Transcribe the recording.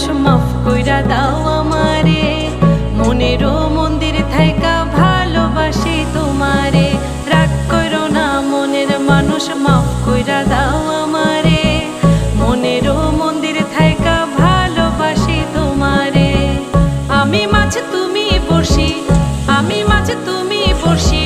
মানুষ মাফ কইরা দাও আমারে, মনেরও মন্দির থাইকা ভালোবাসি তোমারে। রাগ কইরো না মনের মানুষ মাফ কইরা দাও আমারে, মনেরও মন্দির থাইকা ভালোবাসি তোমারে। আমি মাছ তুমি বড়শি, আমি মাছ তুমি বড়শি।